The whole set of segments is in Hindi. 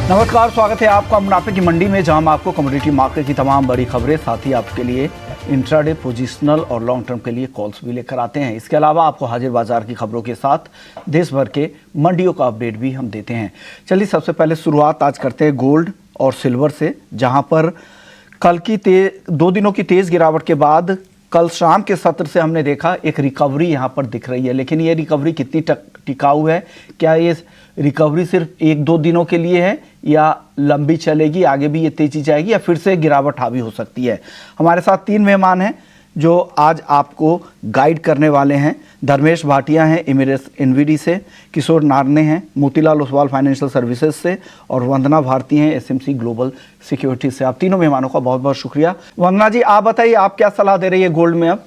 नमस्कार, स्वागत है आपका मुनाफे की मंडी में, जहां हम आपको कमोडिटी मार्केट की तमाम बड़ी खबरें, साथ ही आपके लिए इंट्राडे, पोजिशनल और लॉन्ग टर्म के लिए कॉल्स भी लेकर आते हैं। इसके अलावा आपको हाजिर बाजार की खबरों के साथ देश भर के मंडियों का अपडेट भी हम देते हैं। चलिए सबसे पहले शुरुआत आज करते हैं गोल्ड और सिल्वर से, जहां पर कल की 2 दिनों की तेज गिरावट के बाद कल शाम के सत्र से हमने देखा एक रिकवरी यहां पर दिख रही है। लेकिन ये रिकवरी कितनी टिकाऊ है, क्या ये रिकवरी सिर्फ 1-2 दिनों के लिए है या लंबी चलेगी, आगे भी ये तेजी जाएगी या फिर से गिरावट हावी हो सकती है? हमारे साथ 3 मेहमान हैं जो आज आपको गाइड करने वाले हैं। धर्मेश भाटिया हैं एमिरेट्स एनवीडी से, किशोर नारने हैं मोतीलाल ओसवाल फाइनेंशियल सर्विसेज से और वंदना भारती हैं एसएमसी ग्लोबल सिक्योरिटी से। आप तीनों मेहमानों का बहुत बहुत शुक्रिया। वंदना जी, आप बताइए, आप क्या सलाह दे रही है गोल्ड में अब?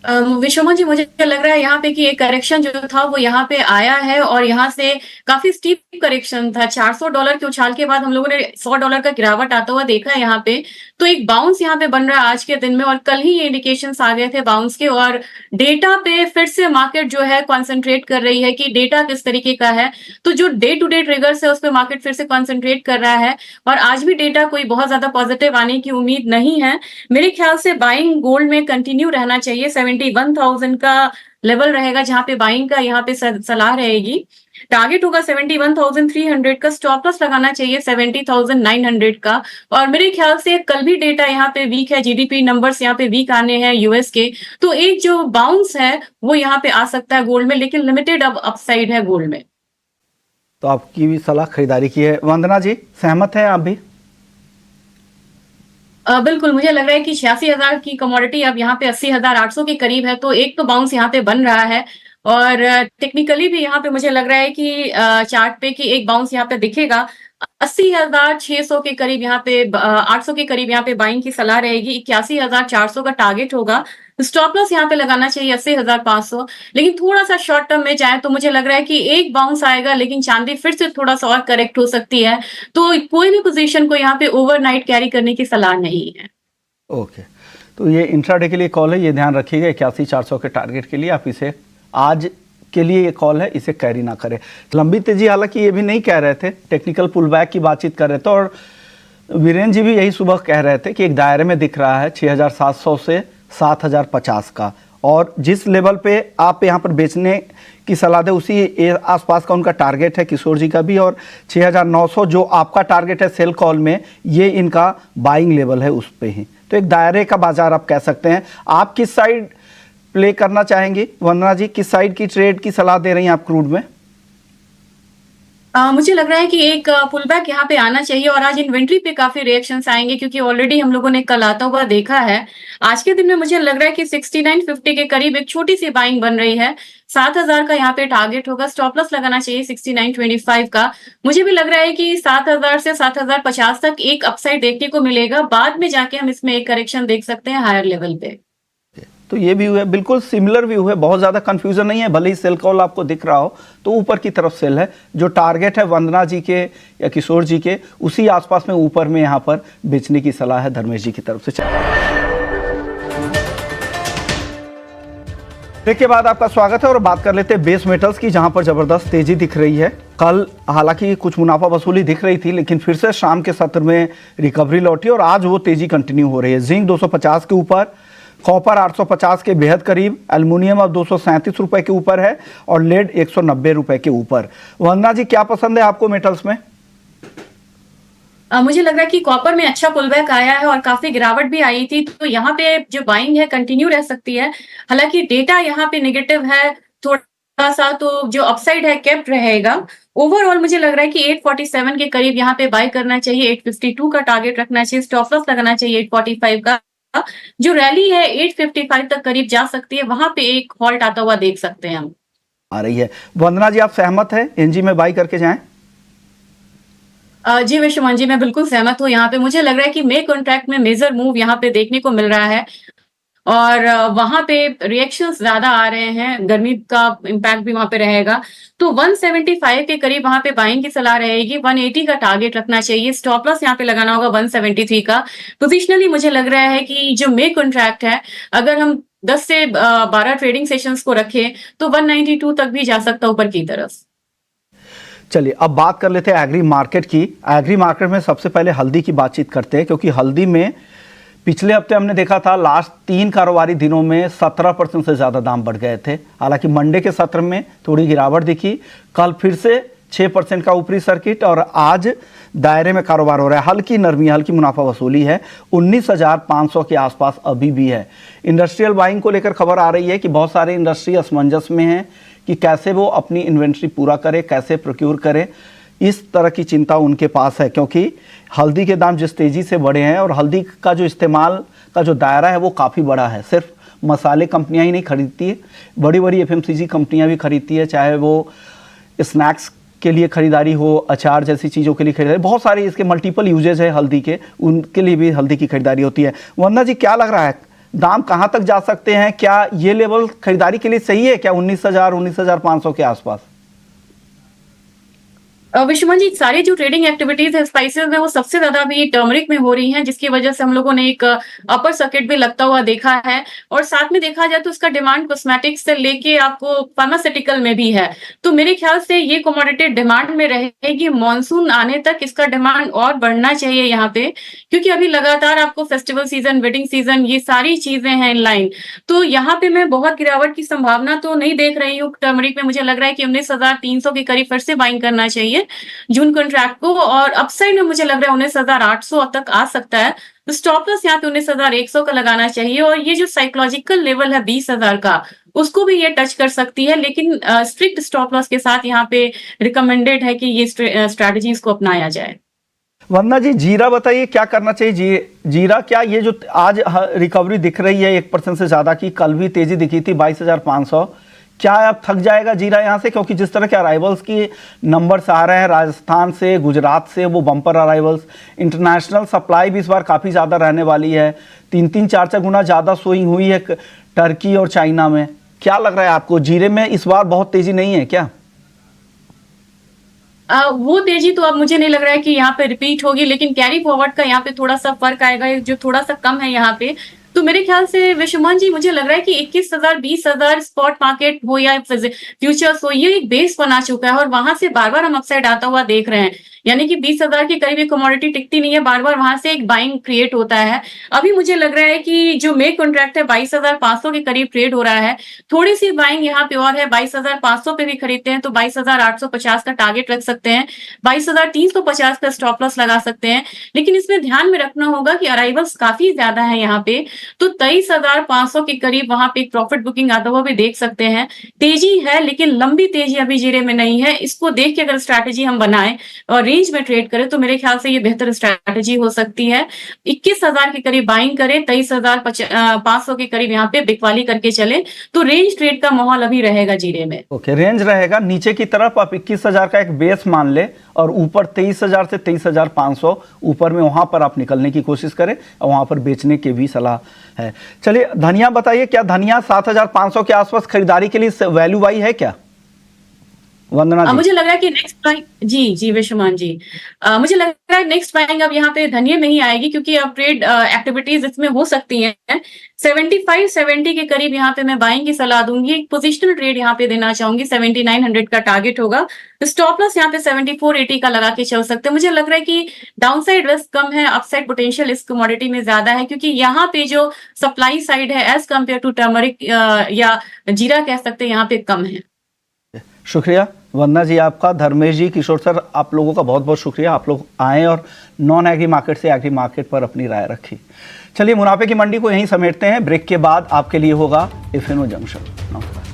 विश्वमन जी, मुझे लग रहा है यहाँ पे कि एक करेक्शन जो था वो यहाँ पे आया है और यहाँ से काफी स्टीप करेक्शन था। $400 के उछाल के बाद हम लोगों ने $100 का गिरावट आता हुआ देखा है यहाँ पे। तो एक बाउंस यहाँ पे बन रहा है आज के दिन में, और कल ही ये इंडिकेशंस आ गए थे बाउंस के, और डेटा पे फिर से मार्केट जो है कॉन्सेंट्रेट कर रही है कि डेटा किस तरीके का है। तो जो डे टू डे ट्रिगर्स है उस पर मार्केट फिर से कॉन्सेंट्रेट कर रहा है, और आज भी डेटा कोई बहुत ज्यादा पॉजिटिव आने की उम्मीद नहीं है। मेरे ख्याल से बाइंग गोल्ड में कंटिन्यू रहना चाहिए। 71,000 का लेवल रहेगा जहां पे बाइंग का यहाँ पे सलाह रहेगी। टारगेट होगा 71,300 का, स्टॉप लॉस लगाना चाहिए 70,900 का। और मेरे ख्याल से कल भी डेटा यहाँ पे वीक है, जीडीपी नंबर्स यहाँ पे वीक आने हैं यूएस के, तो एक जो बाउंस है वो यहाँ पे आ सकता है गोल्ड में, लेकिन लिमिटेड अब अपसाइड है गोल्ड में। तो आपकी भी सलाह खरीदारी की है। वंदना जी, सहमत हैं आप भी? बिल्कुल, मुझे लग रहा है कि 86,000 की कमोडिटी अब यहाँ पे 80,800 के करीब है, तो एक तो बाउंस यहाँ पे बन रहा है। और टेक्निकली भी यहाँ पे मुझे लग रहा है कि चार्ट पे कि एक बाउंस यहाँ पे दिखेगा 80,600 के करीब, यहाँ पे 800 के करीब यहाँ पे बाइंग की सलाह रहेगी। 81,400 का टारगेट होगा। स्टॉप लॉस यहाँ पे लगाना चाहिए 80,500। लेकिन थोड़ा सा शॉर्ट टर्म में जाए तो मुझे लग रहा है कि एक बाउंस आएगा, लेकिन चांदी फिर से थोड़ा सा और करेक्ट हो सकती है। तो कोई भी पोजीशन को यहाँ पे ओवरनाइट कैरी करने की सलाह नहीं है। ओके, तो ये इंट्राडे के लिए कॉल है, ये ध्यान रखिएगा। 81,400 के टारगेट के लिए आप इसे आज के लिए ये कॉल है, इसे कैरी ना करें। लंबी तेजी हालांकि ये भी नहीं कह रहे थे, टेक्निकल पुल बैक की बातचीत कर रहे थे, और वीरेंद्र जी भी यही सुबह कह रहे थे कि एक दायरे में दिख रहा है 6,700 से 7,050 का, और जिस लेवल पे आप यहाँ पर बेचने की सलाह दे उसी आसपास का उनका टारगेट है, किशोर जी का भी। और 6,900 जो आपका टारगेट है सेल कॉल में, ये इनका बाइंग लेवल है उस पे ही। तो एक दायरे का बाजार आप कह सकते हैं। आप किस साइड प्ले करना चाहेंगी वंदना जी? किस साइड की ट्रेड की सलाह दे रही हैं आप क्रूड में? मुझे लग रहा है कि एक पुल बैक यहाँ पे आना चाहिए, और आज इन्वेंट्री पे काफी रिएक्शंस आएंगे, क्योंकि ऑलरेडी हम लोगों ने कल आता हुआ देखा है। आज के दिन में मुझे लग रहा है कि 6950 के करीब एक छोटी सी बाइंग बन रही है। 7,000 का यहाँ पे टारगेट होगा। स्टॉप लॉस लगाना चाहिए 6925 का। मुझे भी लग रहा है कि 7,000 से 7,050 तक एक अपसाइड देखने को मिलेगा। बाद में जाके हम इसमें एक करेक्शन देख सकते हैं हायर लेवल पे। तो ये व्यू है, बिल्कुल सिमिलर व्यू है, बहुत ज़्यादा कंफ्यूजन नहीं है। भले ही सेल कॉल आपको दिख रहा हो तो ऊपर की तरफ सेल है। जो टारगेट है वंदना जी के या किशोर जी के, उसी आसपास में ऊपर में यहाँ पर बेचने की सलाह है धर्मेश जी की तरफ से। ब्रेक के बाद आपका स्वागत है और बात कर लेते हैं बेस मेटल्स की, जहां पर जबरदस्त तेजी दिख रही है। कल हालांकि कुछ मुनाफा वसूली दिख रही थी, लेकिन फिर से शाम के सत्र में रिकवरी लौटी और आज वो तेजी कंटिन्यू हो रही है। जिंक 250 के ऊपर, कॉपर 850 के बेहद करीब, एल्युमिनियम अब 237 रुपए के ऊपर है और लेड 190 रुपए के ऊपर। वंदना जी, क्या पसंद है आपको मेटल्स में? मुझे लग रहा है कि कॉपर में अच्छा पुलबैक आया है और काफी गिरावट भी आई थी, तो यहाँ पे जो बाइंग है कंटिन्यू रह सकती है। हालांकि डेटा यहाँ पे नेगेटिव है थोड़ा सा, तो जो अपसाइड है केप्ट रहेगा। ओवरऑल मुझे लग रहा है कि 847 के करीब यहाँ पे बाय करना चाहिए। 852 का टारगेट रखना चाहिए। स्टॉप लॉस लगाना चाहिए 845 का। जो रैली है 855 तक करीब जा सकती है, वहां पे एक हॉल्ट आता हुआ देख सकते हैं हम। आ रही है। वंदना जी, आप सहमत है एनजी में बाई करके जाएं? जी विश्वमान जी, मैं बिल्कुल सहमत हूँ। यहाँ पे मुझे लग रहा है कि मे कॉन्ट्रैक्ट में मेजर मूव यहाँ पे देखने को मिल रहा है, और वहां पे रिएक्शंस ज्यादा आ रहे हैं, गर्मी का इम्पैक्ट भी वहां पे रहेगा। तो 175 के करीब वहां पे बाइंग की सलाह रहेगी। 180 का टारगेट रखना चाहिए। स्टॉप लॉस यहाँ पे लगाना होगा 173 का। पोजिशनली मुझे लग रहा है कि जो मे कॉन्ट्रैक्ट है, अगर हम 10 से 12 ट्रेडिंग सेशंस को रखें तो 192 तक भी जा सकता है ऊपर की तरफ। चलिए अब बात कर लेते हैं एग्री मार्केट की। एग्री मार्केट में सबसे पहले हल्दी की बातचीत करते हैं, क्योंकि हल्दी में पिछले हफ्ते हमने देखा था लास्ट 3 कारोबारी दिनों में 17% से ज़्यादा दाम बढ़ गए थे। हालांकि मंडे के सत्र में थोड़ी गिरावट दिखी, कल फिर से 6% का ऊपरी सर्किट और आज दायरे में कारोबार हो रहा है। हल्की नरमी, हल्की मुनाफा वसूली है, 19,500 के आसपास अभी भी है। इंडस्ट्रियल बाइंग को लेकर खबर आ रही है कि बहुत सारे इंडस्ट्री असमंजस में हैं कि कैसे वो अपनी इन्वेंट्री पूरा करे, कैसे प्रोक्योर करे। इस तरह की चिंता उनके पास है, क्योंकि हल्दी के दाम जिस तेज़ी से बढ़े हैं और हल्दी का जो इस्तेमाल का जो दायरा है वो काफ़ी बड़ा है। सिर्फ मसाले कंपनियां ही नहीं खरीदती है, बड़ी बड़ी FMCG कंपनियां भी खरीदती है, चाहे वो स्नैक्स के लिए खरीदारी हो, अचार जैसी चीज़ों के लिए खरीदारी, बहुत सारी इसके मल्टीपल यूजेज है हल्दी के, उनके लिए भी हल्दी की खरीदारी होती है। वंदना जी, क्या लग रहा है दाम कहाँ तक जा सकते हैं? क्या ये लेवल खरीदारी के लिए सही है क्या, 19,000 19,500 के आसपास? विश्वमन जी, सारी जो ट्रेडिंग एक्टिविटीज है स्पाइसेस में वो सबसे ज्यादा अभी टर्मरिक में हो रही हैं, जिसकी वजह से हम लोगों ने एक अपर सर्किट भी लगता हुआ देखा है। और साथ में देखा जाए तो इसका डिमांड कॉस्मेटिक्स से लेके आपको फार्मास्यूटिकल में भी है। तो मेरे ख्याल से ये कमोडिटी डिमांड में रहेगी। मॉनसून आने तक इसका डिमांड और बढ़ना चाहिए यहाँ पे, क्योंकि अभी लगातार आपको फेस्टिवल सीजन, वेडिंग सीजन, ये सारी चीजें हैं इन लाइन। तो यहाँ पे मैं बहुत गिरावट की संभावना तो नहीं देख रही हूँ टर्मरिक में। मुझे लग रहा है कि 19,300 के करीब फिर से बाइंग करना चाहिए जून कॉन्ट्रैक्ट को, और अपसाइड में मुझे लग रहा है 19,800 तक आ सकता है। तो स्टॉप लॉस यहाँ पे 19,100 का लगाना चाहिए, और ये जो साइकोलॉजिकल लेवल है 20,000 का, उसको भी ये टच कर सकती है। लेकिन स्ट्रिक्ट स्टॉप लॉस के साथ यहाँ पे रिकमेंडेड है कि ये स्ट्रैटेजीज को अपनाया जाए। वंदना जी, जीरा बताइए क्या करना चाहिए? जीरा, क्या ये जो आज रिकवरी दिख रही है 1% से ज़्यादा की, कल भी तेजी दिखी थी 22,500, क्या अब थक जाएगा जीरा यहाँ से? क्योंकि जिस तरह के अराइवल्स की नंबर्स आ रहे हैं राजस्थान से, गुजरात से, वो बम्पर अराइवल्स, इंटरनेशनल सप्लाई भी इस बार काफ़ी ज़्यादा रहने वाली है, 3-3, 4-4 गुना ज़्यादा सोइंग हुई है टर्की और चाइना में। क्या लग रहा है आपको, जीरे में इस बार बहुत तेज़ी नहीं है क्या? वो तेजी तो अब मुझे नहीं लग रहा है कि यहाँ पे रिपीट होगी, लेकिन कैरी फॉरवर्ड का यहाँ पे थोड़ा सा फर्क आएगा, जो थोड़ा सा कम है यहाँ पे। तो मेरे ख्याल से विश्वमोहन जी, मुझे लग रहा है कि 21,000 20,000 स्पॉट मार्केट हो या फ्यूचर्स हो, ये एक बेस बना चुका है और वहां से बार बार हम अपसाइड आता हुआ देख रहे हैं। यानी कि 20,000 के करीब एक कमोडिटी टिकती नहीं है, बार बार वहां से एक बाइंग क्रिएट होता है। अभी मुझे लग रहा है कि जो मे कॉन्ट्रैक्ट है 22,500 के करीब ट्रेड हो रहा है, थोड़ी सी बाइंग यहाँ पे और है। 22,500 पे भी खरीदते हैं तो 22,850 का टारगेट रख सकते हैं, 22,350 का स्टॉप लॉस लगा सकते हैं। लेकिन इसमें ध्यान में रखना होगा कि अराइवल्स काफी ज्यादा है यहाँ पे, तो 23,500 के करीब वहां पे एक प्रॉफिट बुकिंग आता हुआ भी देख सकते हैं। तेजी है लेकिन लंबी तेजी अभी जीरे में नहीं है। इसको देख के अगर स्ट्रैटेजी हम बनाएं और रेंज में ट्रेड करें तो मेरे ख्याल से ये बेहतर स्ट्रैटेजी हो सकती है। 21,000 के करीब बाइंग करें, 23,500 के करीब यहाँ पे बिकवाली करके चले, तो रेंज ट्रेड का माहौल अभी रहेगा जीरे में। ओके, रेंज रहेगा। नीचे की तरफ आप 21,000 का एक बेस मान ले और ऊपर 23,000 से 23,500 ऊपर में, वहां पर आप निकलने की कोशिश करें और वहां पर बेचने की भी सलाह है। चलिए धनिया बताइए, क्या धनिया 7,500 के आसपास खरीदारी के लिए वैल्यू बाई है क्या? वंदना जी, मुझे लग रहा है कि नेक्स्ट बाइंग, जी विश्वमान जी, मुझे लग रहा है नेक्स्ट बाइंग अब यहाँ पे धनिये में ही आएगी, क्योंकि अब ट्रेड एक्टिविटीज इसमें हो सकती हैं। 75-70 के करीब यहाँ पे मैं बाइंग की सलाह दूंगी। एक पोजिशनल ट्रेड यहाँ पे देना चाहूंगी, 7,900 का टारगेट होगा। स्टॉप लॉस यहाँ पे 74-80 का लगा के चल सकते हैं। मुझे लग रहा है कि डाउनसाइड रिस्क कम है, अपसाइड पोटेंशियल इस कमोडिटी में ज्यादा है, क्योंकि यहाँ पे जो सप्लाई साइड है एज कम्पेयर टू टर्मरिक या जीरा कह सकते हैं, यहाँ पे कम है। शुक्रिया वंदना जी आपका। धर्मेश जी, किशोर सर, आप लोगों का बहुत बहुत शुक्रिया। आप लोग आए और नॉन एग्री मार्केट से एग्री मार्केट पर अपनी राय रखी। चलिए मुनाफे की मंडी को यहीं समेटते हैं। ब्रेक के बाद आपके लिए होगा इफिनो जंक्शन। नमस्कार।